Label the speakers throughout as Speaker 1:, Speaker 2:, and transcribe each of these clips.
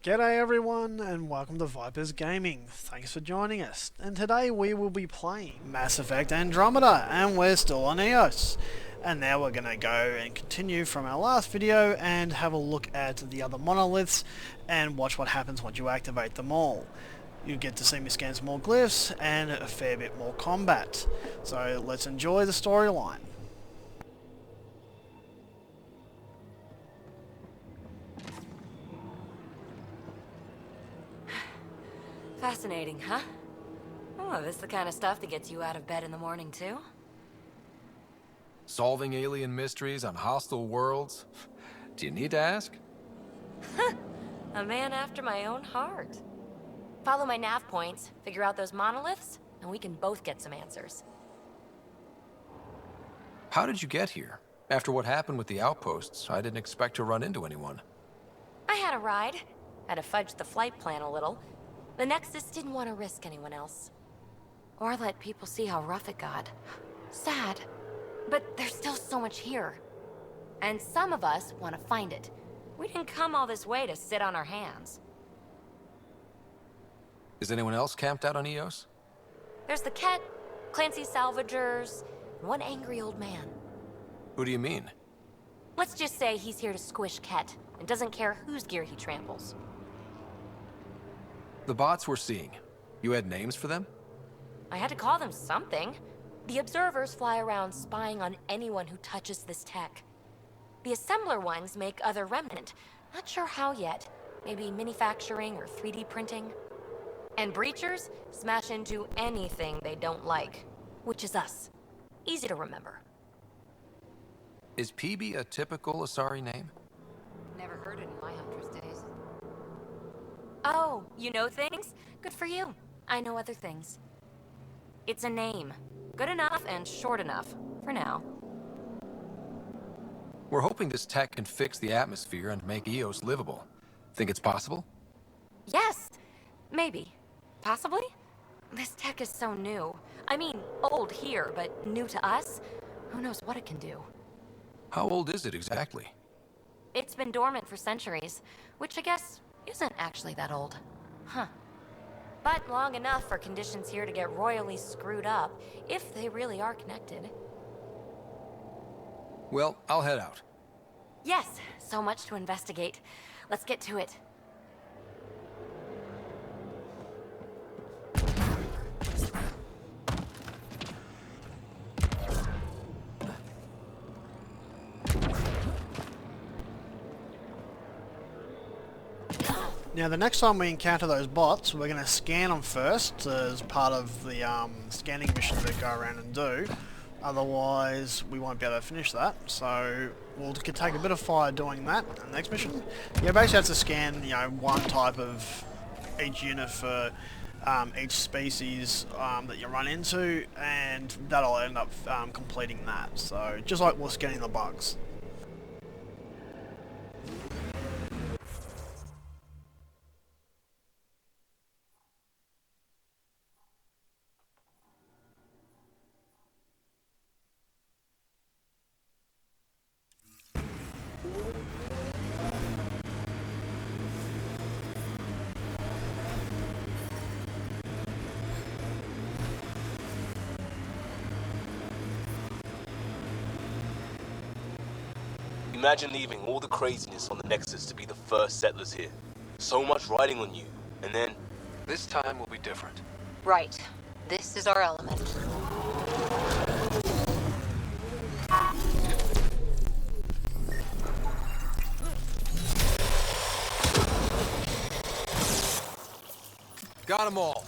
Speaker 1: G'day everyone and welcome to Vipers Gaming. Thanks for joining us. And today we will be playing Mass Effect Andromeda and we're still on EOS. And now we're going to go and continue from our last video and have a look at the other monoliths and watch what happens once you activate them all. You get to see me scan some more glyphs and a fair bit more combat. So let's enjoy the storyline.
Speaker 2: Fascinating, huh? Oh, this is the kind of stuff that gets you out of bed in the morning, too?
Speaker 3: Solving alien mysteries on hostile worlds? Do you need to ask?
Speaker 2: A man after my own heart. Follow my nav points, figure out those monoliths, and we can both get some answers.
Speaker 3: How did you get here? After what happened with the outposts, I didn't expect to run into anyone.
Speaker 2: I had a ride. Had to fudge the flight plan a little. The Nexus didn't want to risk anyone else. Or let people see how rough it got. Sad. But there's still so much here. And some of us want to find it. We didn't come all this way to sit on our hands.
Speaker 3: Is anyone else camped out on EOS?
Speaker 2: There's the Kett, Clancy Salvagers, and one angry old man.
Speaker 3: Who do you mean?
Speaker 2: Let's just say he's here to squish Kett, and doesn't care whose gear he tramples.
Speaker 3: The bots we're seeing. You had names for them?
Speaker 2: I had to call them something. The observers fly around spying on anyone who touches this tech. The assembler ones make other remnant. Not sure how yet. Maybe manufacturing or 3D printing. And breachers smash into anything they don't like. Which is us. Easy to remember.
Speaker 3: Is PB a typical Asari name?
Speaker 2: Never heard it in my Huntress days. Oh, you know things? Good for you. I know other things. It's a name. Good enough and short enough. For now.
Speaker 3: We're hoping this tech can fix the atmosphere and make EOS livable. Think it's possible?
Speaker 2: Yes. Maybe. Possibly? This tech is so new. I mean, old here, but new to us? Who knows what it can do?
Speaker 3: How old is it exactly?
Speaker 2: It's been dormant for centuries, which I guess isn't actually that old. Huh. But long enough for conditions here to get royally screwed up, if they really are connected.
Speaker 3: Well, I'll head out.
Speaker 2: Yes, so much to investigate. Let's get to it.
Speaker 1: Now the next time we encounter those bots, we're going to scan them first as part of the scanning missions that go around and do. Otherwise we won't be able to finish that, so we'll take a bit of fire doing that in the next mission. You basically have to scan, one type of each unit for each species that you run into, and that'll end up completing that. So just like we're scanning the bugs.
Speaker 4: Imagine leaving all the craziness on the Nexus to be the first settlers here. So much riding on you, and then...
Speaker 3: This time will be different.
Speaker 2: Right. This is our element.
Speaker 3: Got 'em all.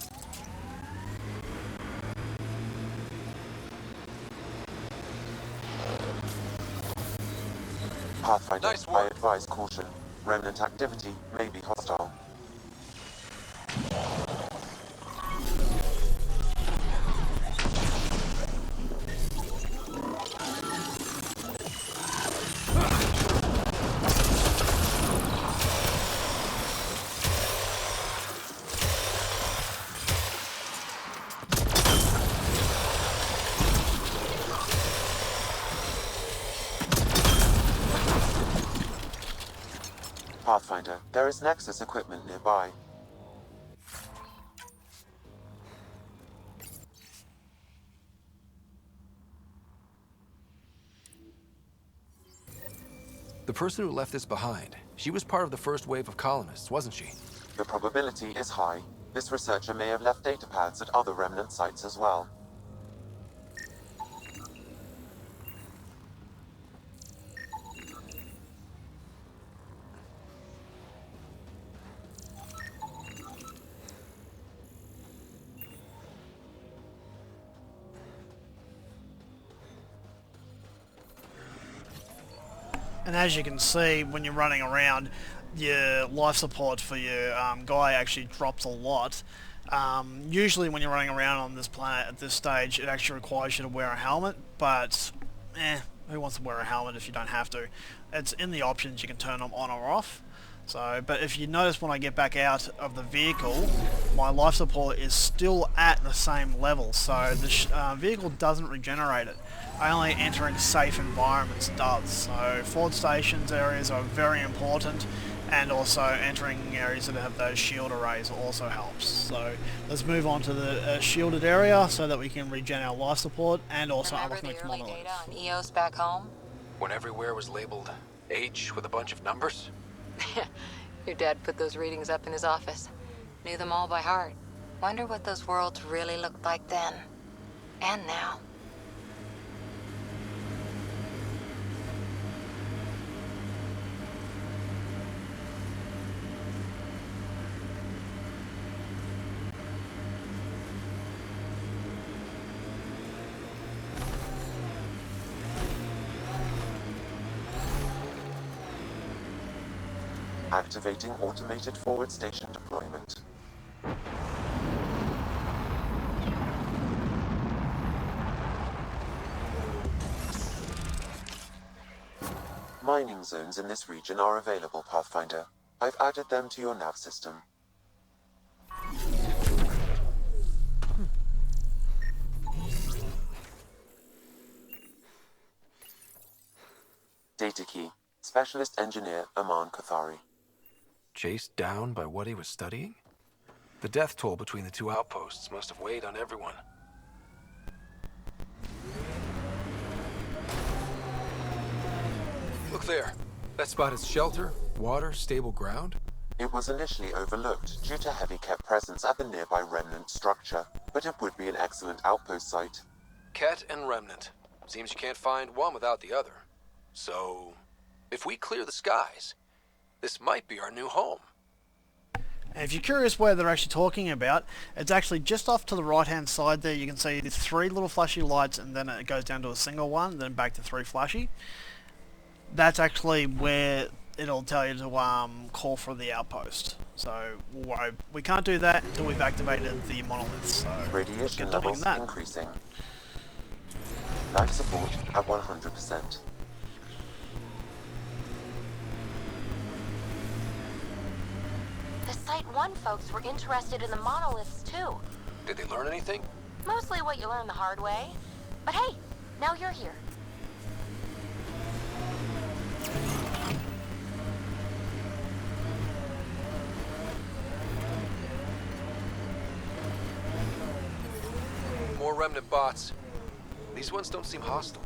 Speaker 5: Pathfinder,
Speaker 3: Nice
Speaker 5: I
Speaker 3: work.
Speaker 5: advise caution. Remnant activity may be hostile. Pathfinder. There is Nexus equipment nearby.
Speaker 3: The person who left this behind, she was part of the first wave of colonists, wasn't she?
Speaker 5: The probability is high. This researcher may have left data pads at other remnant sites as well.
Speaker 1: And as you can see, when you're running around, your life support for your guy actually drops a lot. Usually when you're running around on this planet at this stage, it actually requires you to wear a helmet, but who wants to wear a helmet if you don't have to? It's in the options, you can turn them on or off. So, but if you notice when I get back out of the vehicle, my life support is still at the same level, so the vehicle doesn't regenerate it. Only entering safe environments does. So forward stations areas are very important, and also entering areas that have those shield arrays also helps. So let's move on to the shielded area so that we can regen our life support and also
Speaker 2: Remember
Speaker 1: unlock
Speaker 2: the
Speaker 1: next
Speaker 2: early
Speaker 1: monolith.
Speaker 2: data on EOS back home?
Speaker 3: When everywhere was labeled H with a bunch of numbers?
Speaker 2: Your dad put those readings up in his office. Knew them all by heart. Wonder what those worlds really looked like then. And now.
Speaker 5: Activating automated forward station deployment. Mining zones in this region are available, Pathfinder. I've added them to your nav system. Data key. Specialist Engineer Aman Kathari.
Speaker 3: Chased down by what he was studying? The death toll between the two outposts must have weighed on everyone. Look there. That spot is shelter, water, stable ground.
Speaker 5: It was initially overlooked due to heavy kett presence at the nearby remnant structure, but it would be an excellent outpost site.
Speaker 3: Kett and Remnant. Seems you can't find one without the other. So, if we clear the skies, this might be our new home.
Speaker 1: And if you're curious where they're actually talking about, it's actually just off to the right hand side there. You can see the 3 little flashy lights, and then it goes down to a single one, then back to 3 flashy. That's actually where it'll tell you to call for the outpost. So we can't do that until we've activated the monoliths. So
Speaker 5: Radiation
Speaker 1: get doing
Speaker 5: levels
Speaker 1: that.
Speaker 5: increasing. Life support at 100%.
Speaker 2: The Site 1 folks were interested in the monoliths too.
Speaker 3: Did they learn anything?
Speaker 2: Mostly what you learn the hard way. But hey, now you're here.
Speaker 3: More Remnant bots. These ones don't seem hostile.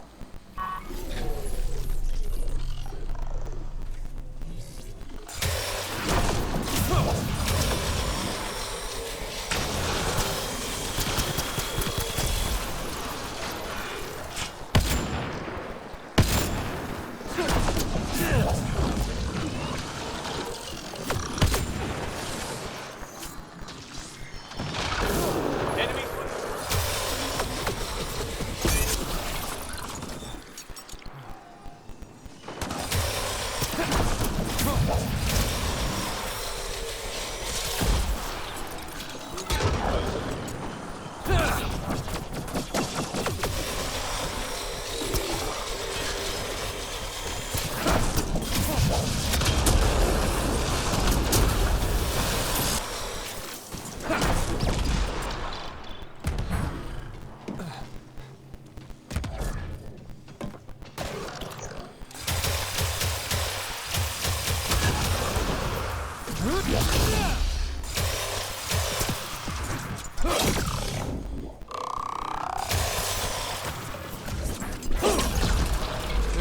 Speaker 3: They're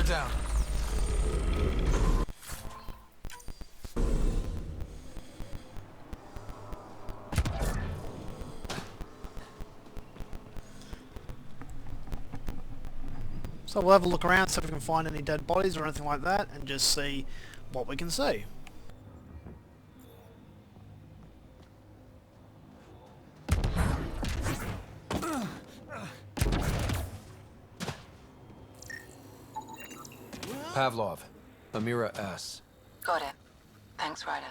Speaker 3: down.
Speaker 1: So we'll have a look around, see if we can find any dead bodies or anything like that, and just see what we can see.
Speaker 3: Pavlov, Amira S.
Speaker 6: Got it. Thanks, Ryder.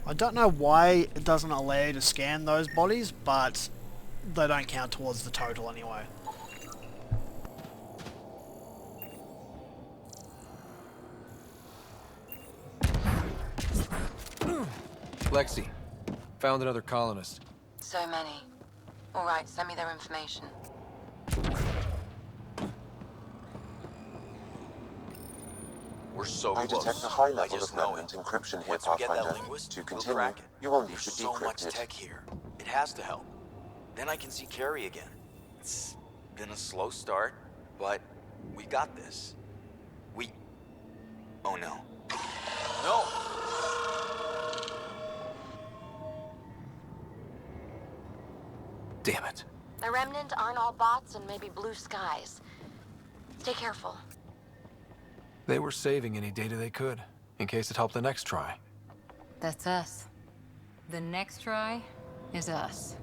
Speaker 1: I don't know why it doesn't allow you to scan those bodies, but they don't count towards the total anyway.
Speaker 3: Lexi, found another colonist.
Speaker 6: So many. All right, send me their information.
Speaker 4: We're so
Speaker 5: I
Speaker 4: close.
Speaker 5: detect a high
Speaker 4: I
Speaker 5: level
Speaker 4: just
Speaker 5: of
Speaker 4: know
Speaker 5: remnant
Speaker 4: it.
Speaker 5: encryption here,
Speaker 4: Once we get that
Speaker 5: Pathfinder.
Speaker 4: linguist,
Speaker 5: To
Speaker 4: we'll
Speaker 5: continue,
Speaker 4: crack it.
Speaker 5: you will need
Speaker 7: There's
Speaker 5: to
Speaker 7: so much
Speaker 5: decrypt it.
Speaker 7: tech here. It has to help. Then I can see Carrie again. It's been a slow start, but we got this. Oh no. No!
Speaker 3: Damn it.
Speaker 2: The Remnant aren't all bots and maybe blue skies. Stay careful.
Speaker 3: They were saving any data they could, in case it helped the next try.
Speaker 8: That's us. The next try is us.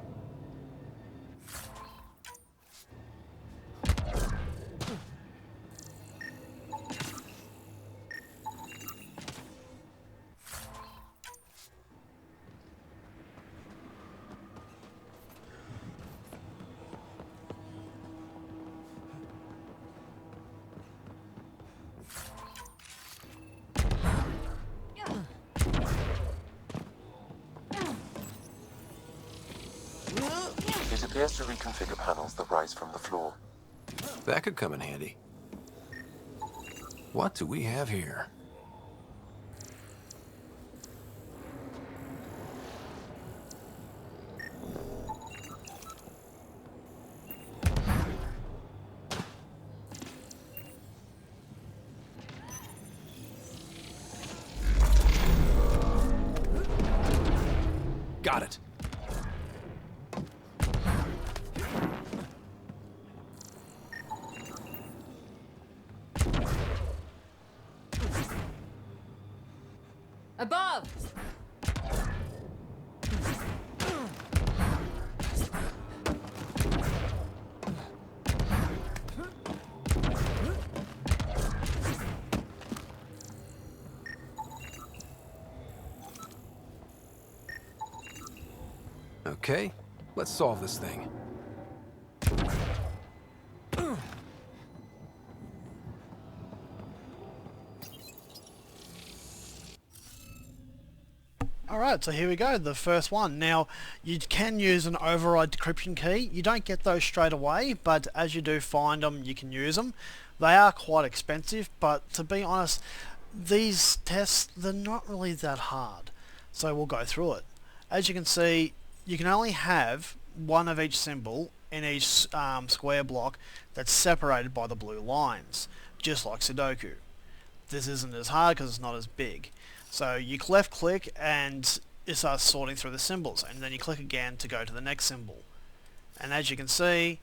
Speaker 5: It appears to reconfigure panels that rise from the floor.
Speaker 3: That could come in handy. What do we have here? Got it.
Speaker 8: Above!
Speaker 3: Okay, let's solve this thing.
Speaker 1: Alright, so here we go, the first one. Now, you can use an override decryption key. You don't get those straight away, but as you do find them, you can use them. They are quite expensive, but to be honest, these tests, they're not really that hard. So we'll go through it. As you can see, you can only have one of each symbol in each square block that's separated by the blue lines, just like Sudoku. This isn't as hard because it's not as big. So you left click and it starts sorting through the symbols, and then you click again to go to the next symbol. And as you can see,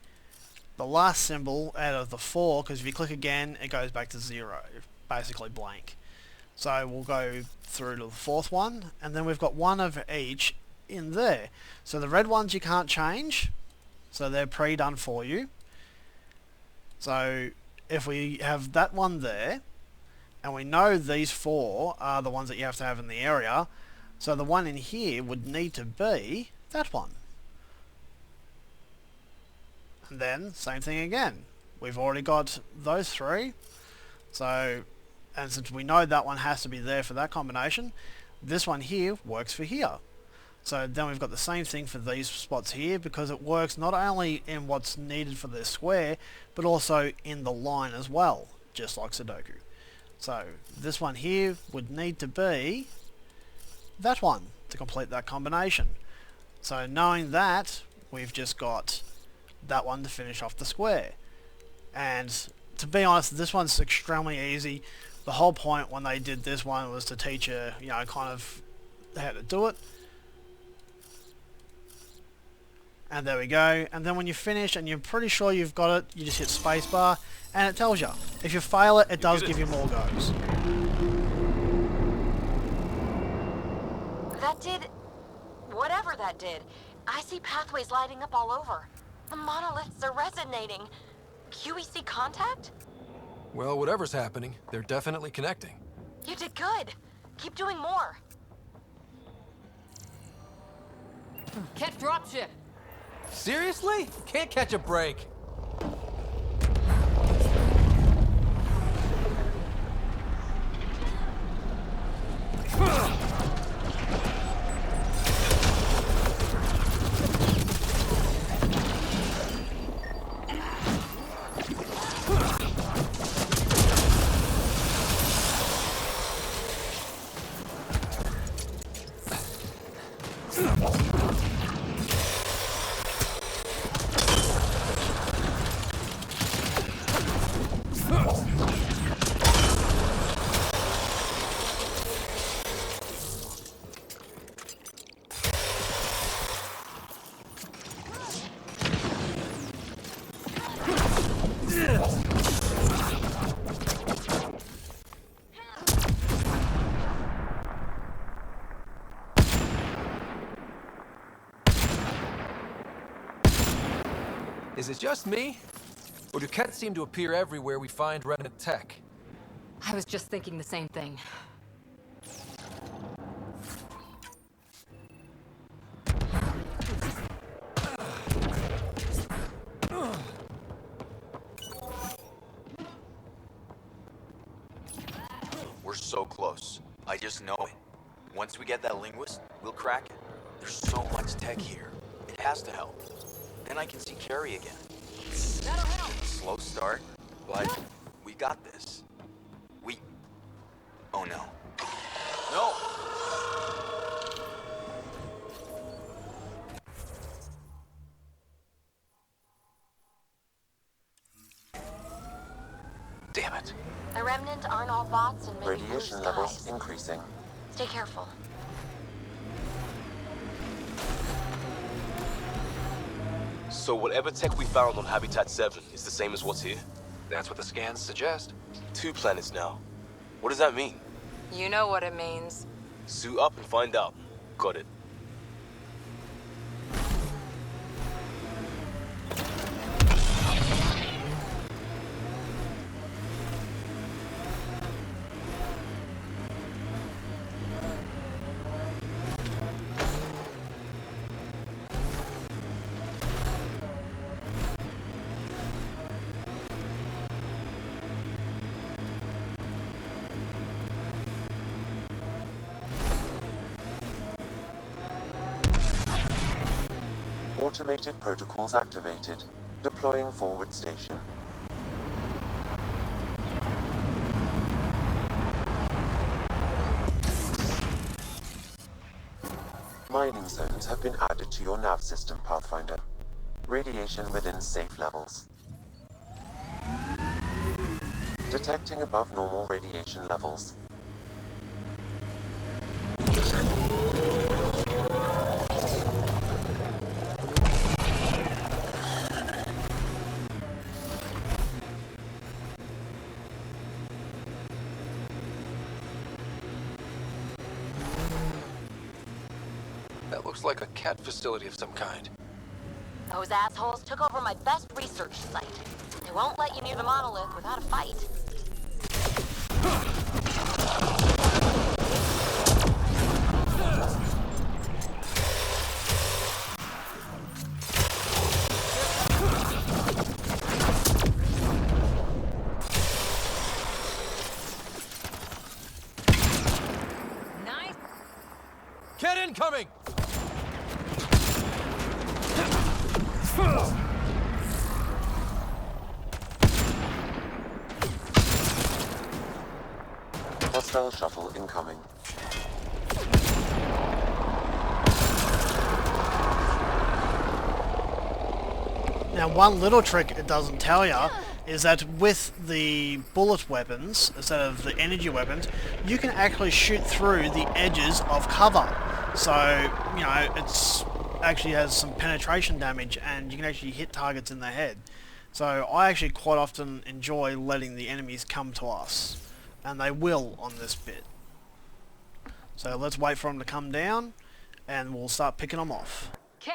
Speaker 1: the last symbol out of the 4, because if you click again it goes back to 0, basically blank. So we'll go through to the 4th one, and then we've got one of each in there. So the red ones you can't change, so they're pre-done for you. So if we have that one there, and we know these 4 are the ones that you have to have in the area, so the one in here would need to be that one. And then, same thing again. We've already got those 3, so, and since we know that one has to be there for that combination, this one here works for here. So then we've got the same thing for these spots here, because it works not only in what's needed for the square, but also in the line as well, just like Sudoku. So this one here would need to be that one to complete that combination. So knowing that, we've just got that one to finish off the square. And to be honest, this one's extremely easy. The whole point when they did this one was to teach you, you know, kind of how to do it. And there we go. And then when you finish and you're pretty sure you've got it, you just hit spacebar and it tells you. If you fail it, it does give you more goes.
Speaker 2: That did... whatever that did. I see pathways lighting up all over. The monoliths are resonating. QEC contact?
Speaker 3: Well, whatever's happening, they're definitely connecting.
Speaker 2: You did good. Keep doing more.
Speaker 8: Kett dropship.
Speaker 3: Seriously? Can't catch a break. Is it just me? Or do ketts seem to appear everywhere we find remnant tech?
Speaker 8: I was just thinking the same thing.
Speaker 7: We're so close. I just know it. Once we get that linguist, we'll crack it. There's so much tech here. It has to help. Then I can see Carrie again.
Speaker 8: That'll help.
Speaker 7: Slow start, but we got this. Oh no. No!
Speaker 3: Damn it.
Speaker 2: The Remnant aren't all bots and maybe blue
Speaker 5: Radiation levels
Speaker 2: skies.
Speaker 5: increasing.
Speaker 2: Stay careful.
Speaker 4: So whatever tech we found on Habitat 7 is the same as what's here?
Speaker 3: That's what the scans suggest.
Speaker 4: 2 planets now. What does that mean?
Speaker 6: You know what it means.
Speaker 4: Suit up and find out. Got it.
Speaker 5: Automated protocols activated. Deploying forward station. Mining zones have been added to your nav system, Pathfinder. Radiation within safe levels. Detecting above normal radiation levels.
Speaker 3: That looks like a cat facility of some kind.
Speaker 2: Those assholes took over my best research site. They won't let you near the monolith without a fight.
Speaker 8: Nice.
Speaker 3: Kett incoming!
Speaker 5: Hostile shuttle incoming.
Speaker 1: Now, one little trick it doesn't tell you is that with the bullet weapons, instead of the energy weapons, you can actually shoot through the edges of cover. So, you know, it's actually has some penetration damage and you can actually hit targets in the head. So I actually quite often enjoy letting the enemies come to us. And they will on this bit. So let's wait for them to come down and we'll start picking them off.
Speaker 8: Kett!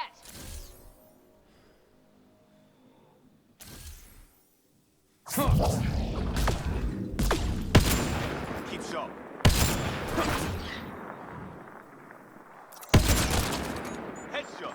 Speaker 4: Keep sharp. Headshot.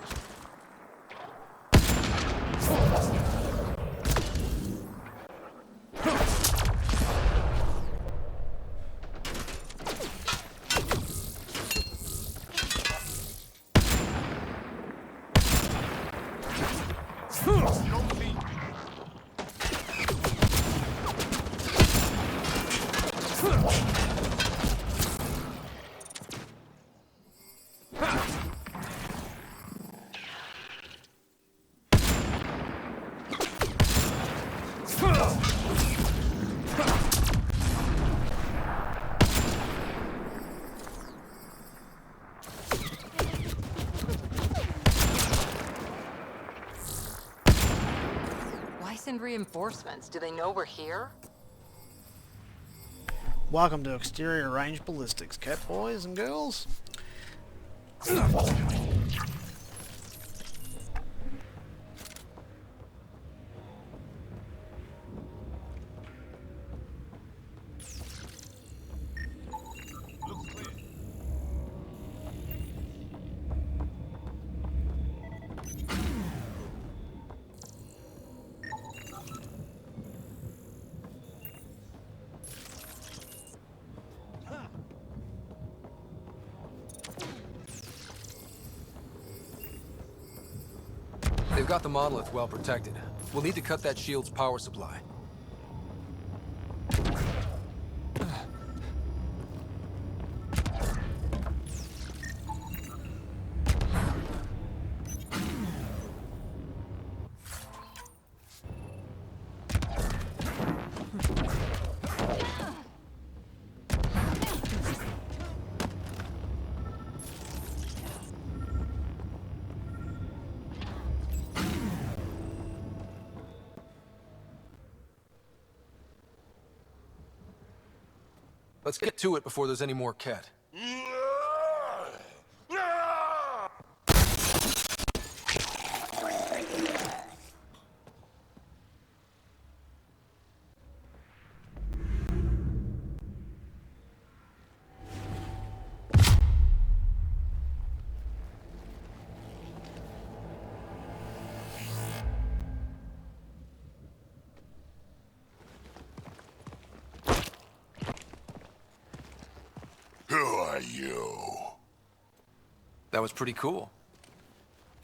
Speaker 8: Why send reinforcements? Do they know we're here?
Speaker 1: Welcome to Exterior Range Ballistics, cat boys and girls.
Speaker 4: Looks clear.
Speaker 3: They've got the monolith well protected. We'll need to cut that shield's power supply. Let's get to it before there's any more kett.
Speaker 9: Who are you?
Speaker 3: That was pretty cool.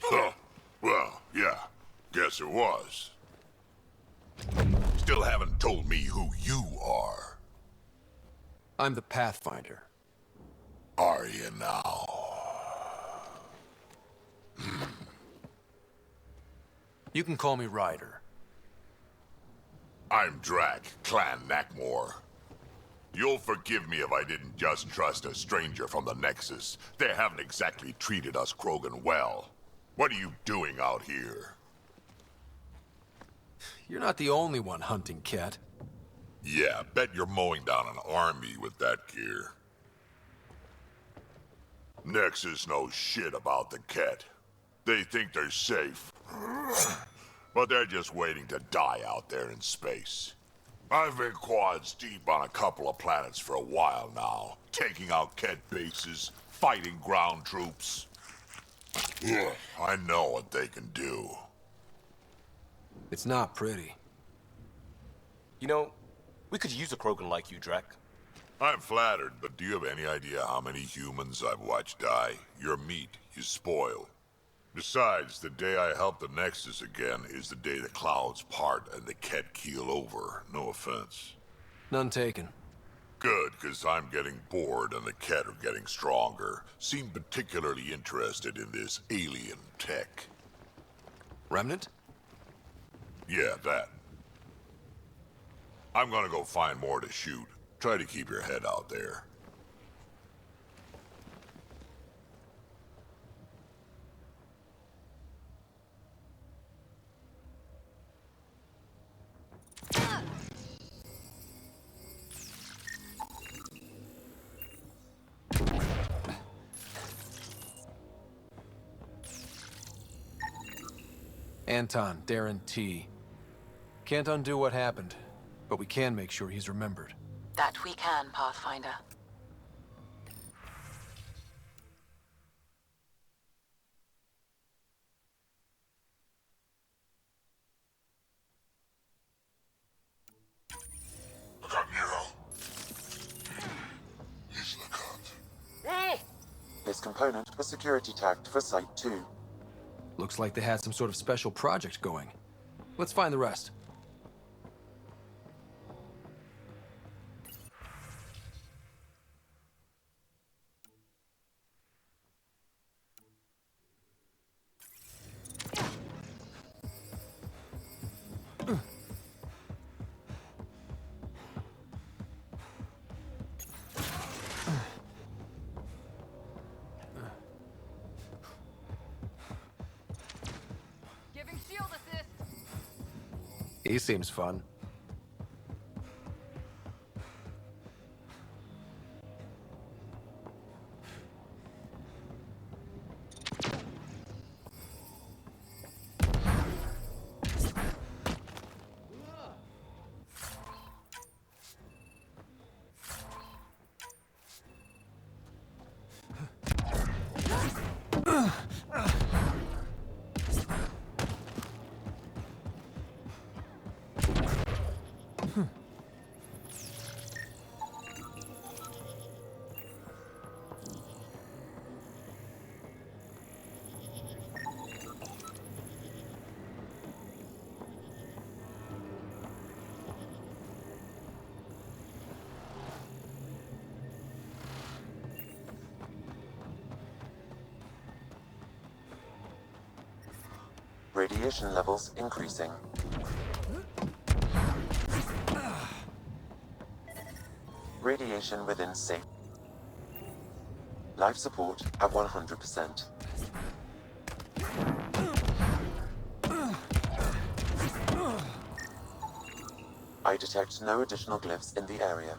Speaker 9: Huh. Well, yeah. Guess it was. Still haven't told me who you are.
Speaker 3: I'm the Pathfinder.
Speaker 9: Are you now?
Speaker 3: You can call me Ryder.
Speaker 9: I'm Drac, Clan Nakmor. You'll forgive me if I didn't just trust a stranger from the Nexus. They haven't exactly treated us Krogan well. What are you doing out here?
Speaker 3: You're not the only one hunting kett.
Speaker 9: Yeah, bet you're mowing down an army with that gear. Nexus knows shit about the kett. They think they're safe. But they're just waiting to die out there in space. I've been quads deep on a couple of planets for a while now, taking out kett bases, fighting ground troops. Ugh, I know what they can do.
Speaker 3: It's not pretty.
Speaker 4: You know, we could use a Krogan like you, Drac.
Speaker 9: I'm flattered, but do you have any idea how many humans I've watched die? Your meat is spoiled. Besides, the day I help the Nexus again is the day the clouds part and the kett keel over. No offense.
Speaker 3: None taken.
Speaker 9: Good, because I'm getting bored and the kett are getting stronger. Seem particularly interested in this alien tech.
Speaker 3: Remnant?
Speaker 9: Yeah, that. I'm gonna go find more to shoot. Try to keep your head out there.
Speaker 3: Anton, Darren T. Can't undo what happened, but we can make sure he's remembered.
Speaker 6: That we can, Pathfinder.
Speaker 9: Look out, Nero. He's the cut.
Speaker 5: This component was security tagged for Site 2.
Speaker 3: Looks like they had some sort of special project going. Let's find the rest.
Speaker 8: Giving shield assist.
Speaker 3: He seems fun.
Speaker 5: Radiation levels increasing. Radiation within safe. Life support at 100%. I detect no additional glyphs in the area.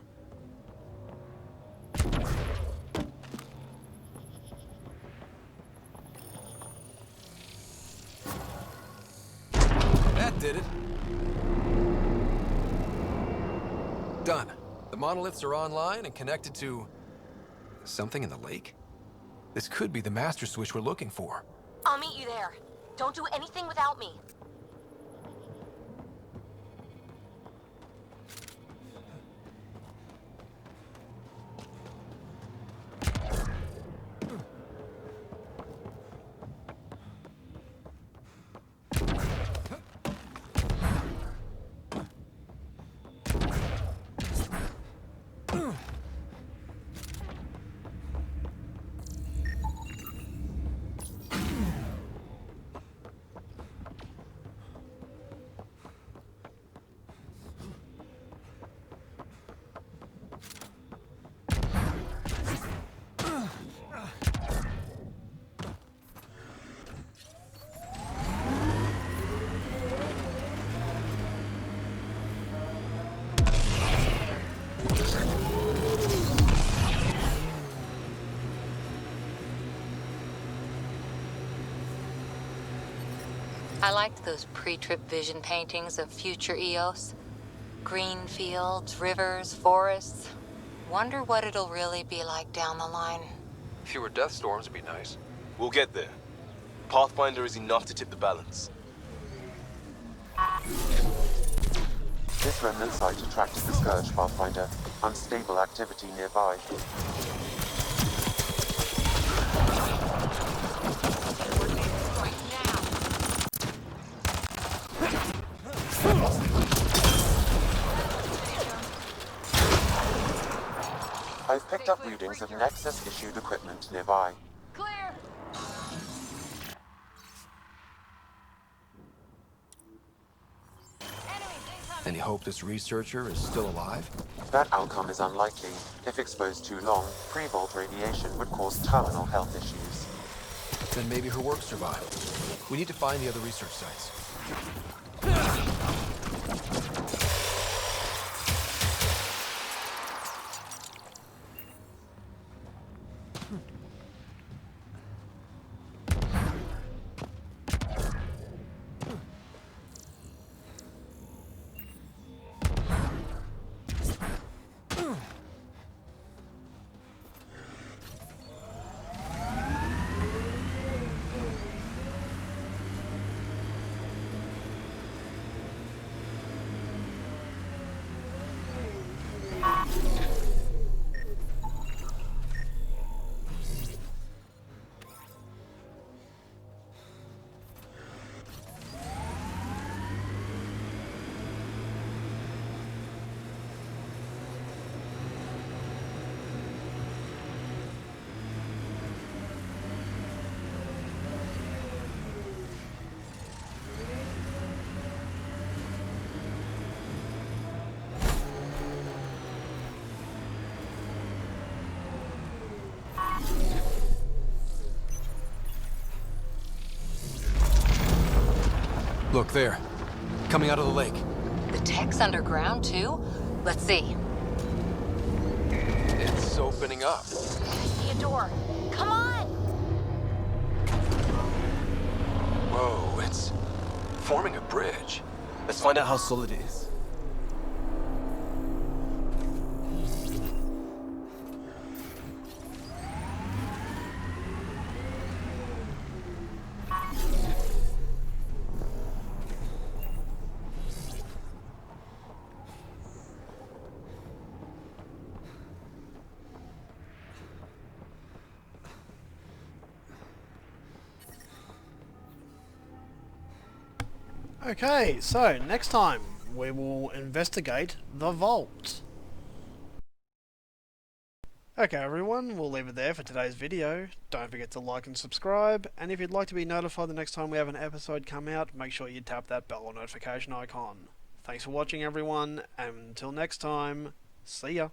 Speaker 3: That did it. Done. The monoliths are online and connected to... something in the lake? This could be the master switch we're looking for.
Speaker 2: I'll meet you there. Don't do anything without me.
Speaker 8: I liked those pre-trip vision paintings of future Eos. Green fields, rivers, forests. Wonder what it'll really be like down the line.
Speaker 3: Fewer death storms would be nice.
Speaker 4: We'll get there. Pathfinder is enough to tip the balance.
Speaker 5: This remnant site attracted the Scourge, Pathfinder. Unstable activity nearby. I've picked up readings of Nexus-issued equipment nearby.
Speaker 6: Clear!
Speaker 3: Any hope this researcher is still alive?
Speaker 5: That outcome is unlikely. If exposed too long, pre-vault radiation would cause terminal health issues.
Speaker 3: Then maybe her work survived. We need to find the other research sites. Look there. Coming out of the lake.
Speaker 8: The tech's underground, too? Let's see.
Speaker 3: It's opening up.
Speaker 2: I see a door. Come on!
Speaker 3: Whoa, it's forming a bridge.
Speaker 4: Let's find out how solid it is.
Speaker 1: Okay, so next time we will investigate the vault. Okay everyone, we'll leave it there for today's video. Don't forget to like and subscribe, and if you'd like to be notified the next time we have an episode come out, make sure you tap that bell or notification icon. Thanks for watching everyone, and until next time, see ya.